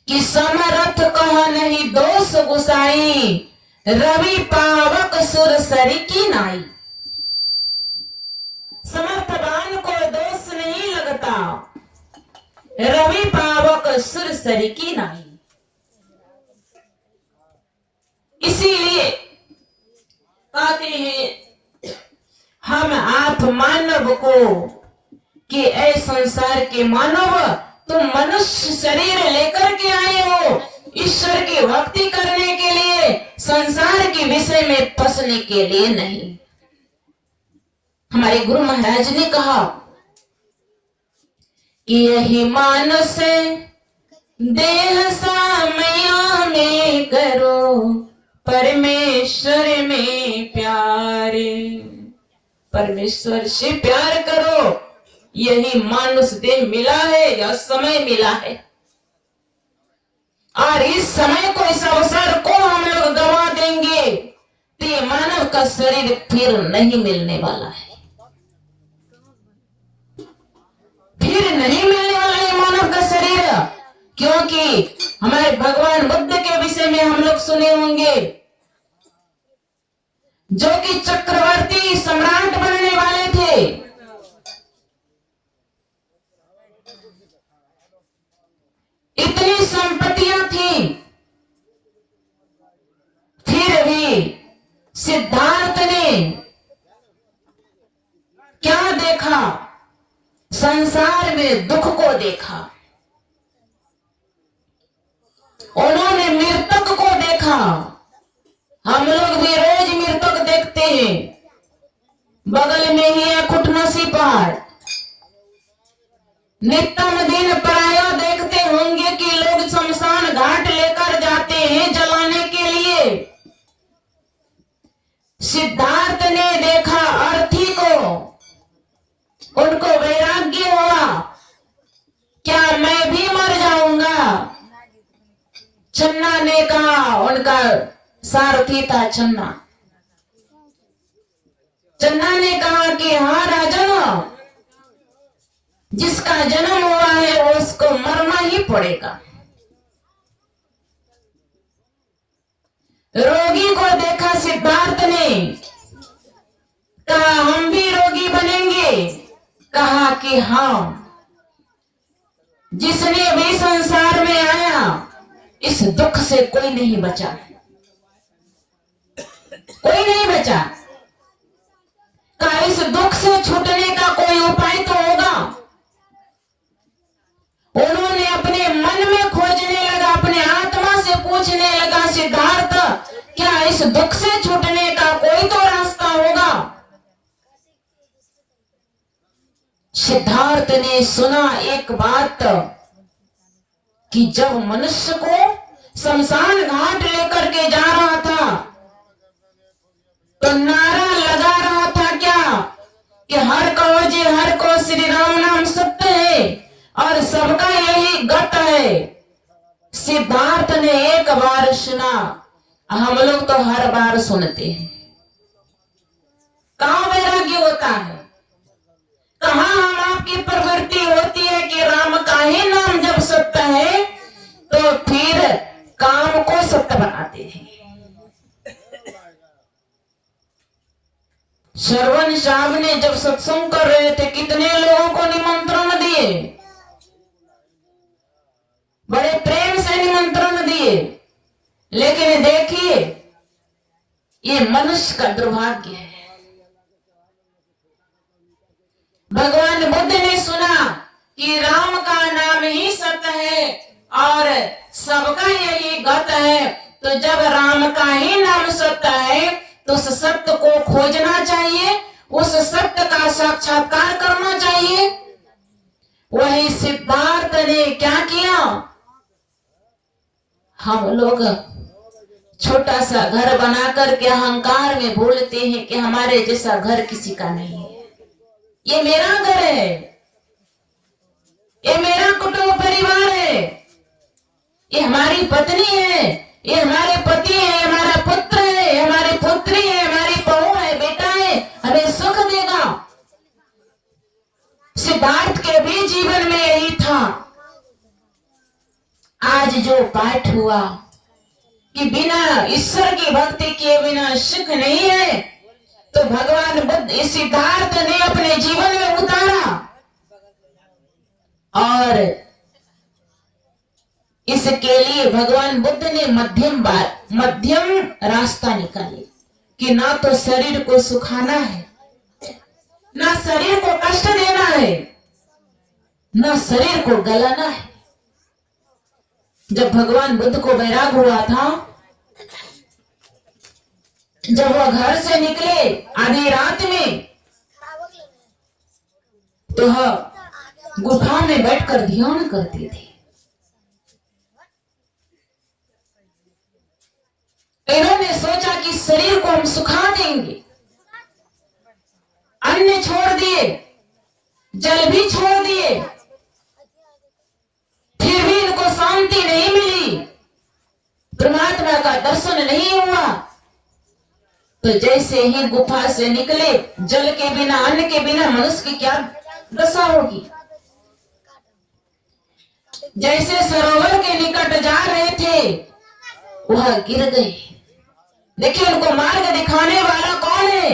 कि समरथ कह नहीं दोष गुसाई, रवि पावक सुर सरी की नाई। समर्थवान को दोष नहीं लगता, रवि पावक सुर सरी की नाई। इसीलिए कहते हैं हम आप मानव को कि ऐ संसार के मानव, तुम मनुष्य शरीर लेकर के आए हो ईश्वर की भक्ति करने के लिए, संसार के विषय में फंसने के लिए नहीं। हमारे गुरु महाराज ने कहा कि यही मानस देह सामया में करो, परमेश्वर में प्यारे। परमेश्वर से प्यार करो, यही मानुष देह मिला है, यह समय मिला है। और इस समय को, इस अवसर को हम लोग गंवा देंगे तो ये मानव का शरीर फिर नहीं मिलने वाला है, फिर नहीं मिलने वाला है मानव का शरीर। क्योंकि हमारे भगवान बुद्ध के विषय में हम लोग सुने होंगे, जो कि चक्रवर्ती सम्राट बनने वाले थे। इतनी संपत्तियां थी, फिर भी सिद्धार्थ ने क्या देखा? संसार में दुख को देखा। उन्होंने मृतक को देखा। हम लोग भी रोज मृतक देखते हैं। बगल में ही है खुटनसी पहाड़, नित्यम दिन प्राय देखते होंगे कि लोग शमशान घाट लेकर जाते हैं जलाने के लिए। सिद्धार्थ ने देखा अर्थी को, उनको वैराग्य हुआ, क्या मैं भी मर जाऊंगा? चन्ना ने कहा, उनका सारथी था चन्ना। चन्ना ने कहा कि हाँ राजन, जिसका जन्म हुआ है उसको मरना ही पड़ेगा। रोगी को देखा सिद्धार्थ ने, कहा हम भी रोगी बनेंगे। कहा कि हाँ, जिसने भी संसार में आया इस दुख से कोई नहीं बचा, कोई नहीं बचा। कहा इस दुख से छूटने का कोई उपाय तो होगा। उन्होंने अपने मन में खोजने लगा, अपने आत्मा से पूछने लगा, सिद्धार्थ क्या इस दुख से छूटने का कोई तो रास्ता होगा? सिद्धार्थ ने सुना एक बात कि जब मनुष्य को शमशान घाट लेकर के जा रहा था तो नारा लगा रहा था क्या कि हर कहो जी हर को, श्री राम नाम सत्य है और सबका यही गत है। सिद्धार्थ ने एक बार सुना, हम लोग तो हर बार सुनते हैं। कहाँ वैराग्य होता है? कहाँ हम आपकी प्रवृत्ति होती है कि राम का ही नाम जब सत्य है तो फिर काम को सत्य बनाते हैं। श्रवण साहब ने जब सत्संग कर रहे थे कितने लोगों को निमंत्रण दिए, बड़े प्रेम से निमंत्रण दिए, लेकिन देखिए ये मनुष्य का दुर्भाग्य है। भगवान बुद्ध ने सुना कि राम का नाम ही सत्य है और सबका यही गत है, तो जब राम का ही नाम सत्य है तो उस सत्य को खोजना चाहिए, उस सत्य का साक्षात्कार करना चाहिए। वही सिद्धार्थ ने क्या किया? हम लोग छोटा सा घर बना करके अहंकार में बोलते हैं कि हमारे जैसा घर किसी का नहीं है, ये मेरा घर है, ये मेरा कुटुंब परिवार है, ये हमारी पत्नी है, ये हमारे पति है, हमारा पुत्र है, हमारी पुत्री है, हमारी बहू है, बेटा है, हमें सुख देगा। सिद्धार्थ के भी जीवन में यही था। आज जो पाठ हुआ कि बिना ईश्वर की भक्ति किए बिना सुख नहीं है, तो भगवान बुद्ध इस सिद्धार्थ ने अपने जीवन में उतारा और इसके लिए भगवान बुद्ध ने मध्यम रास्ता निकाले कि ना तो शरीर को सुखाना है, ना शरीर को कष्ट देना है, ना शरीर को गलाना है। जब भगवान बुद्ध को वैराग हुआ था, जब वह घर से निकले आधी रात में, तो वह गुफा में बैठकर ध्यान करते थे। इन्होंने सोचा कि शरीर को हम सुखा देंगे, अन्न छोड़ दिए, जल भी छोड़ दिए, फिर भी इनको शांति नहीं मिली, परमात्मा का दर्शन नहीं हुआ। तो जैसे ही गुफा से निकले, जल के बिना, अन्न के बिना मनुष्य की क्या दशा होगी। जैसे सरोवर के निकट जा रहे थे, वह गिर गए। देखिए, उनको मार्ग दिखाने वाला कौन है?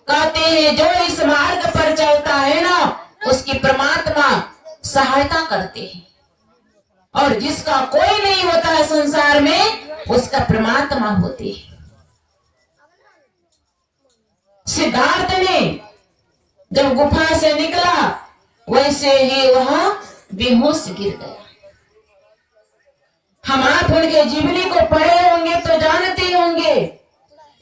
कहते हैं जो इस मार्ग पर चलता है ना, उसकी परमात्मा सहायता करते हैं, और जिसका कोई नहीं होता है संसार में, उसका परमात्मा होते हैं। सिद्धार्थ ने जब गुफा से निकला, वैसे ही वह बेहोश गिर गया। हम आप उनके जीवनी को पढ़े होंगे तो जानते होंगे।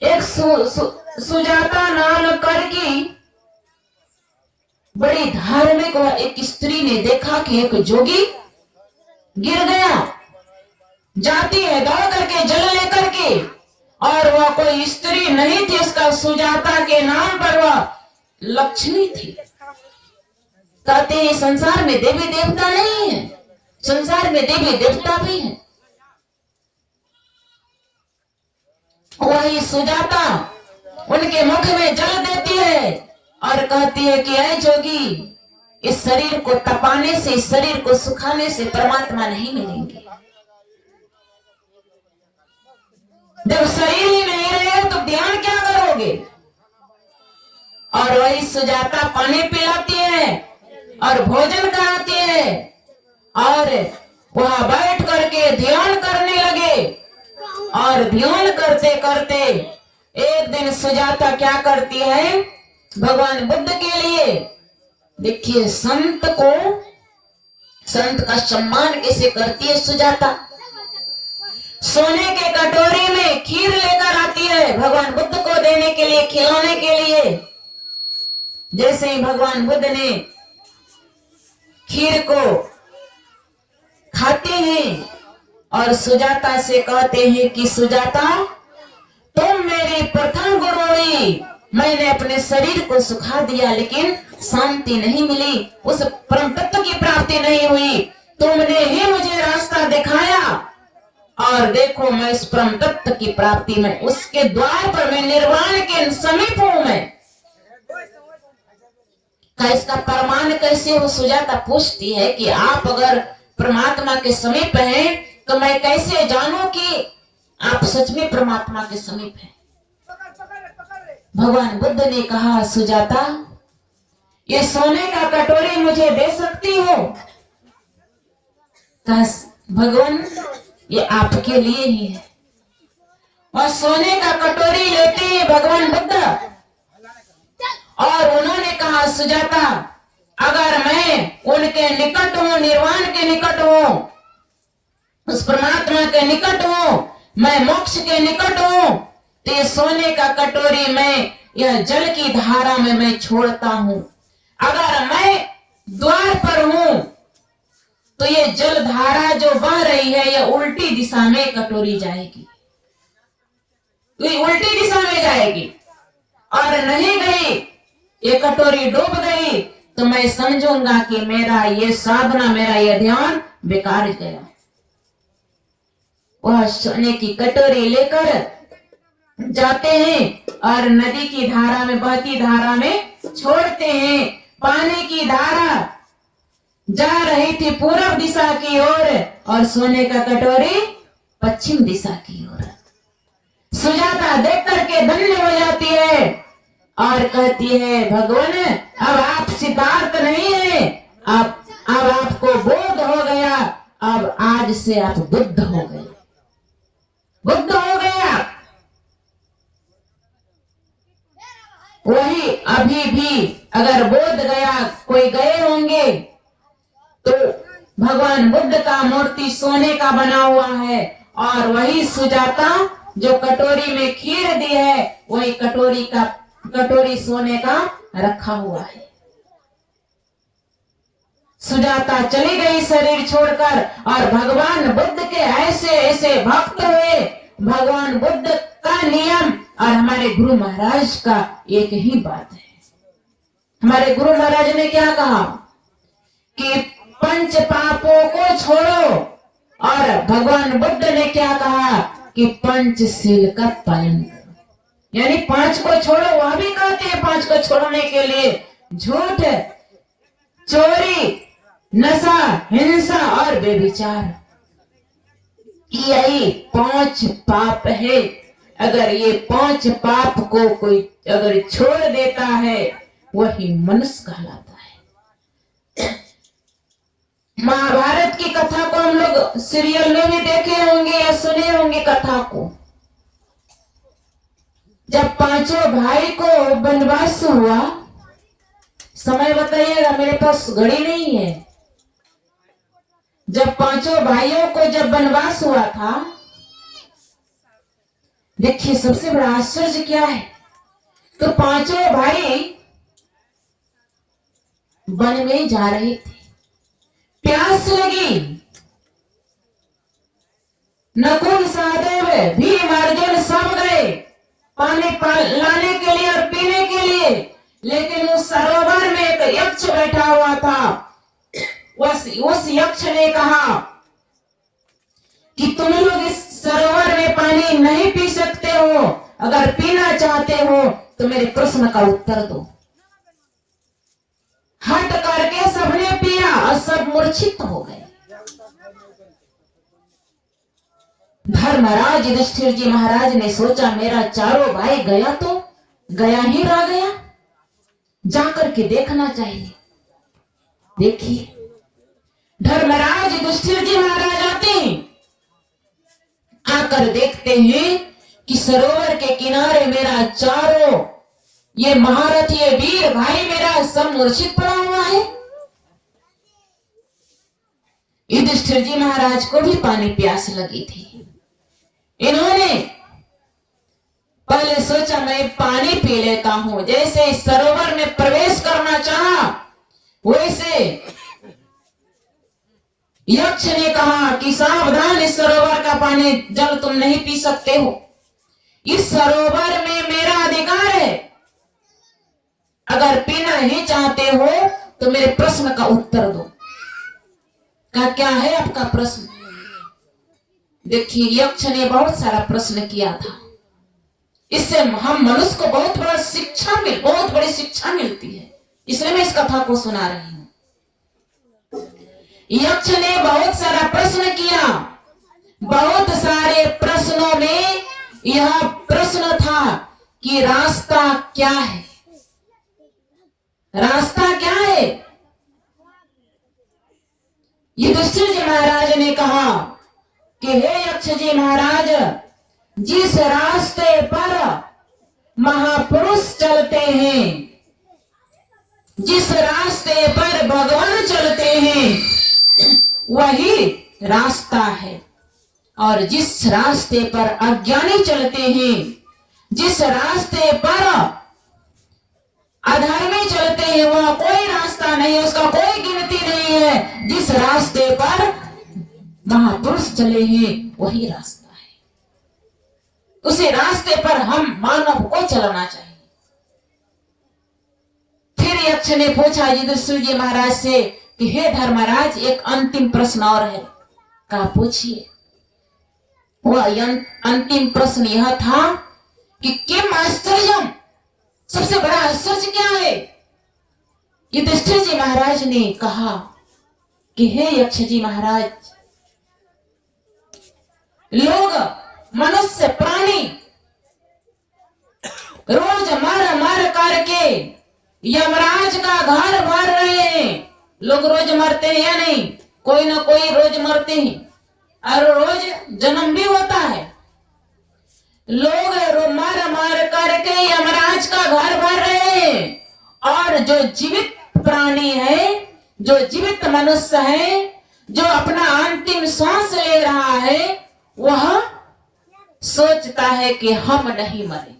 एक सुजाता नाम करके बड़ी धार्मिक वह एक स्त्री ने देखा कि एक जोगी गिर गया। जाती है दौड़ करके जल लेकर के, और वह कोई स्त्री नहीं थी, उसका सुजाता के नाम पर वह लक्ष्मी थी। कहते हैं संसार में देवी देवता नहीं है, संसार में देवी देवता भी है। वही सुजाता उनके मुख में जल देती है और कहती है कि ऐ जोगी, इस शरीर को तपाने से, इस शरीर को सुखाने से परमात्मा नहीं मिलेंगे। जब शरीर ही नहीं रहेगा तो ध्यान क्या करोगे? और वही सुजाता पानी पिलाती है और भोजन कराती है, और वहां बैठ करके ध्यान करने लगे। और ध्यान करते करते एक दिन सुजाता क्या करती है, भगवान बुद्ध के लिए, देखिए संत का सम्मान कैसे करती है सुजाता। सोने के कटोरी में खीर लेकर आती है भगवान बुद्ध को देने के लिए, खिलाने के लिए। जैसे ही भगवान बुद्ध ने खीर को खाते हैं और सुजाता से कहते हैं कि सुजाता, तुम मेरी प्रथम गुरु हुई, मैंने अपने शरीर को सुखा दिया लेकिन शांति नहीं मिली, उस परम तत्व की प्राप्ति नहीं हुई। तुमने ही मुझे रास्ता दिखाया और देखो मैं इस परम तत्व की प्राप्ति में, उसके द्वार पर मैं, निर्वाण के समीप हूं मैं। का इसका प्रमाण कैसे हो? सुजाता पूछती है कि आप अगर परमात्मा के समीप हैं तो मैं कैसे जानूं कि आप सच में परमात्मा के समीप हैं? भगवान बुद्ध ने कहा, सुजाता, ये सोने का कटोरी मुझे दे सकती हो? कहा, भगवान ये आपके लिए ही है। और सोने का कटोरी लेते हैं भगवान बुद्ध, और उन्होंने कहा, सुजाता, अगर मैं उनके निकट हूं, निर्वाण के निकट हूं, उस परमात्मा के निकट हूं, मैं मोक्ष के निकट हूं, तो ये सोने का कटोरी मैं यह जल की धारा में मैं छोड़ता हूं। अगर मैं द्वार पर हूं तो ये जल धारा जो बह रही है, यह उल्टी दिशा में कटोरी जाएगी, ये उल्टी दिशा में जाएगी, और नहीं गई, ये कटोरी डूब गई, तो मैं समझूंगा कि मेरा ये साधना, मेरा ये ध्यान बेकार गया। वह सोने की कटोरी लेकर जाते हैं और नदी की धारा में, बहती धारा में छोड़ते हैं। पानी की धारा जा रही थी पूर्व दिशा की ओर और सोने का कटोरी पश्चिम दिशा की ओर। सुजाता देख करके धन्य हो जाती है और कहती है, भगवान अब आप सिद्धार्थ नहीं है, अब आपको बोध हो गया, अब आज से आप बुद्ध हो गए, बुद्ध हो गया। वही अभी भी अगर बोध गया, कोई गए होंगे तो भगवान बुद्ध का मूर्ति सोने का बना हुआ है और वही सुजाता जो कटोरी में खीर दी है, वही कटोरी सोने का रखा हुआ है। सुजाता चली गई शरीर छोड़कर और भगवान बुद्ध के ऐसे ऐसे भक्त हुए। भगवान बुद्ध का नियम और हमारे गुरु महाराज का एक ही बात है। हमारे गुरु महाराज ने क्या कहा कि पंच पापों को छोड़ो, और भगवान बुद्ध ने क्या कहा कि पंचशील का पालन करो। यानी 5 को छोड़ो। वह भी कहते हैं 5 को छोड़ने के लिए झूठ, चोरी, नशा, हिंसा और बेविचार, यही 5 पाप है। अगर ये 5 पाप को कोई अगर छोड़ देता है, वही मनुष्य कहलाता है। महाभारत की कथा को हम लोग सीरियल में भी देखे होंगे या सुने होंगे कथा को। जब 5 भाई को वनवास हुआ, समय बताइएगा, मेरे पास घड़ी नहीं है। जब 5 भाइयों को जब वनवास हुआ था, देखिए सबसे बड़ा आश्चर्य क्या है, तो 5 भाई वन में जा रहे थे, प्यास लगी। नकुल, सहदेव, भीम, अर्जुन सब गए पानी लाने के लिए और पीने के लिए, लेकिन उस सरोवर में एक यक्ष बैठा हुआ था। उस यक्ष ने कहा कि तुम लोग इस सरोवर में पानी नहीं पी सकते हो, अगर पीना चाहते हो तो मेरे प्रश्न का उत्तर दो। हट करके सबने पिया और सब मूर्छित हो गए। धर्मराज युधिष्ठिर जी महाराज ने सोचा, मेरा चारों भाई गया तो गया ही रह गया, जाकर के देखना चाहिए। देखिए धर्मराज युधिष्ठिर जी महाराज आते हैं, आकर देखते हैं कि सरोवर के किनारे मेरा चारों ये महारथी, ये वीर भाई मेरा सब मूर्छित पड़ा हुआ है। युधिष्ठिर जी महाराज को भी पानी प्यास लगी थी। इन्होंने पहले सोचा मैं पानी पी लेता हूं। जैसे इस सरोवर में प्रवेश करना चाहा, वैसे यक्ष ने कहा कि सावधान, इस सरोवर का पानी जल तुम नहीं पी सकते हो, इस सरोवर में मेरा अधिकार है, अगर पीना ही चाहते हो तो मेरे प्रश्न का उत्तर दो। क्या है आपका प्रश्न? देखिए यक्ष ने बहुत सारा प्रश्न किया था, इससे हम मनुष्य को बहुत बड़ी शिक्षा मिलती है, इसलिए मैं इस कथा को सुना रही हूं। यक्ष ने बहुत सारा प्रश्न किया। बहुत सारे प्रश्नों में यह प्रश्न था कि रास्ता क्या है, रास्ता क्या है। युधिष्ठिर जी महाराज ने कहा कि हे यक्ष जी महाराज, जिस रास्ते पर महापुरुष चलते हैं, जिस रास्ते पर भगवान चलते हैं, वही रास्ता है, और जिस रास्ते पर अज्ञानी चलते हैं, जिस रास्ते पर अधर्मी चलते हैं, वह कोई रास्ता नहीं है, उसका कोई गिनती नहीं है। जिस रास्ते पर महापुरुष चले हैं, वही रास्ता है। उसी रास्ते पर हम मानव को चलना चाहिए। फिर यक्ष ने पूछा युधिष्ठिर जी महाराज से कि हे धर्मराज, एक अंतिम प्रश्न और है, कहा पूछिए। वह अंतिम प्रश्न यह था कि किम आश्चर्यम, सबसे बड़ा आश्चर्य क्या है? युधिष्ठिर जी महाराज ने कहा कि हे यक्ष जी महाराज, लोग, मनुष्य प्राणी रोज मार मार करके यमराज का घर भर रहे हैं। लोग रोज मरते हैं या नहीं? कोई ना कोई रोज मरते हैं और रोज जन्म भी होता है। लोग मार मार करके यमराज का घर भर रहे हैं, और जो जीवित प्राणी है, जो जीवित मनुष्य है, जो अपना अंतिम सांस ले रहा है, वह सोचता है कि हम नहीं मरेंगे।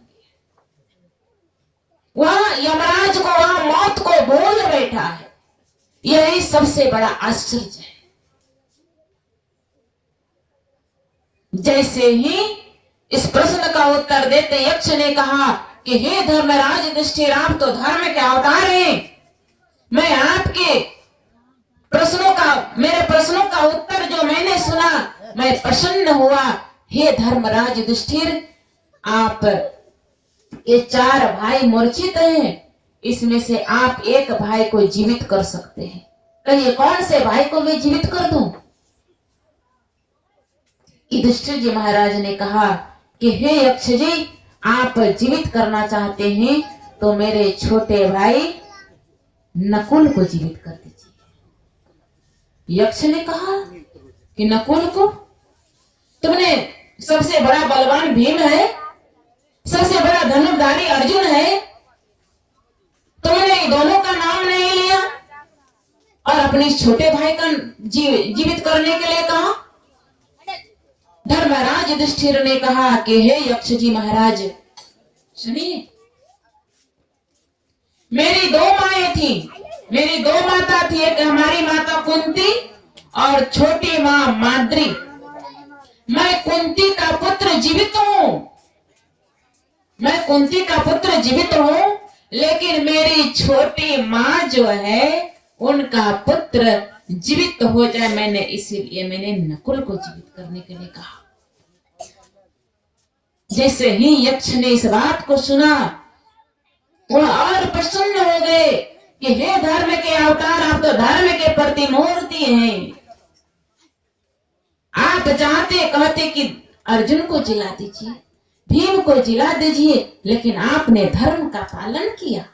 वह यमराज को, वह मौत को भूल बैठा है। यही सबसे बड़ा आश्चर्य है। जैसे ही इस प्रश्न का उत्तर देते यक्ष ने कहा कि हे धर्मराज युधिष्ठिर, आप तो धर्म के अवतार हैं। मैं आपके प्रश्नों का, मेरे प्रश्नों का उत्तर जो मैंने सुना, मैं प्रसन्न हुआ। हे धर्मराज युधिष्ठिर, आप ये 4 भाई मूर्छित हैं, इसमें से आप एक भाई को जीवित कर सकते हैं। कहिए कौन से भाई को मैं जीवित कर दूं? युधिष्ठिर जी महाराज ने कहा कि हे यक्ष जी, आप जीवित करना चाहते हैं तो मेरे छोटे भाई नकुल को जीवित कर दीजिए। यक्ष ने कहा कि नकुल को? तुमने, सबसे बड़ा बलवान भीम है, सबसे बड़ा धनुर्धारी अर्जुन है, तुमने दोनों का नाम नहीं लिया और अपने छोटे भाई का जीवित करने के लिए कहा। धर्मराज युधिष्ठिर ने कहा कि हे यक्ष जी महाराज, सुनिए, मेरी 2 माएं थी, मेरी 2 माता थी। एक हमारी माता कुंती और छोटी मां माद्री। मैं कुंती का पुत्र जीवित हूं, मैं कुंती का पुत्र जीवित हूं, लेकिन मेरी छोटी मां जो है, उनका पुत्र जीवित हो जाए, मैंने इसीलिए मैंने नकुल को जीवित करने के लिए कहा। जैसे ही यक्ष ने इस बात को सुना, वह और प्रसन्न हो गए कि हे धर्म के अवतार, आप तो धर्म के प्रतिमूर्ति हैं। आप चाहते, कहते कि अर्जुन को जिला दीजिए, भीम को जिला दीजिए, लेकिन आपने धर्म का पालन किया।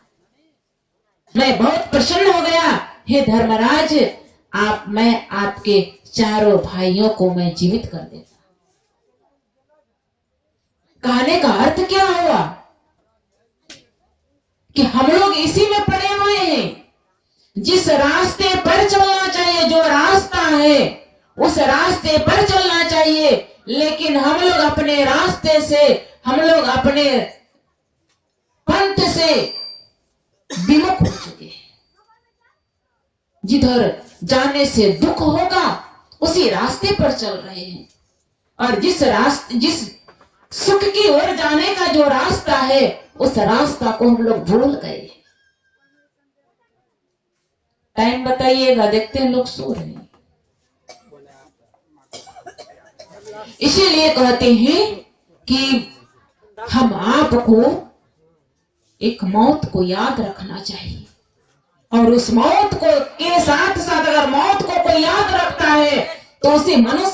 मैं बहुत प्रसन्न हो गया। हे धर्मराज, मैं आपके 4 भाइयों को मैं जीवित कर देता। कहने का अर्थ क्या हुआ कि हम लोग इसी में पड़े हुए हैं। जिस रास्ते पर चलना चाहिए, जो रास्ता है, उस रास्ते पर चलना चाहिए, लेकिन हम लोग अपने रास्ते से, हम लोग अपने पंथ से विमुख हो चुके हैं। जिधर जाने से दुख होगा, उसी रास्ते पर चल रहे हैं, और जिस सुख की ओर जाने का जो रास्ता है, उस रास्ता को हम लोग भूल गए। टाइम बताइएगा, देखते हैं लोग सो रहे हैं। इसीलिए कहते हैं कि हम आपको एक मौत को याद रखना चाहिए, और उस मौत को के साथ साथ अगर मौत को कोई याद रखता है तो उसी मनुष्य